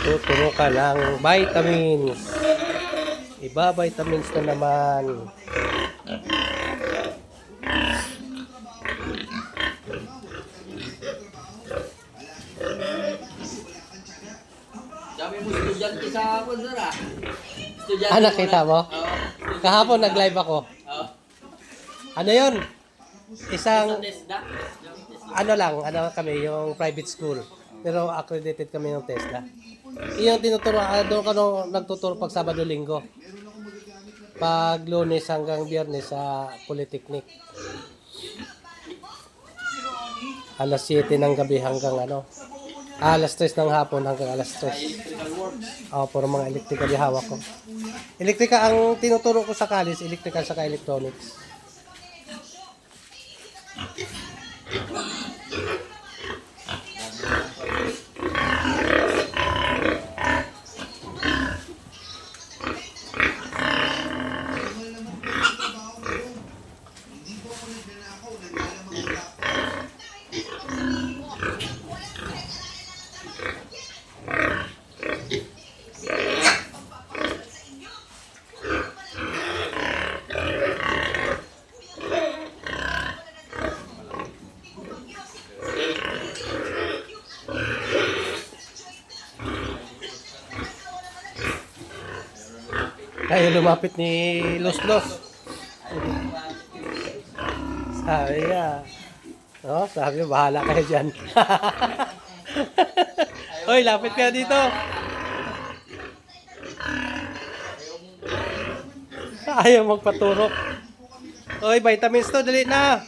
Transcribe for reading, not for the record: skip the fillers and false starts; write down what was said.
Tuturo ka ng vitamins. Iba vitamins na naman. Dami mo estudyante sa hapon, sir, ah. Estudyante Nakita mo? Oo. Kahapon nag-live ako. Oo. Ano yun? Isang, Sa TESDA. ano kami, yung private school. Pero accredited kami ng TESDA. Yung tinuturo, doon ka nung nagtuturo pag Sabado Linggo. Pag Lunes hanggang Biyernes sa Polytechnic. Alas 7 ng gabi hanggang alas 3 ng hapon hanggang alas 3. Electrical works. Puro mga electrical yung hawak ko. Electrical, ang tinuturo ko sa college, electrical saka electronics. Tayo lumapit ni Los. Sabi niya, sabi niya, bahala kayo dyan. Hoy, lapit ka dito. Ayaw magpaturok. Hoy, vitamins to, dali na.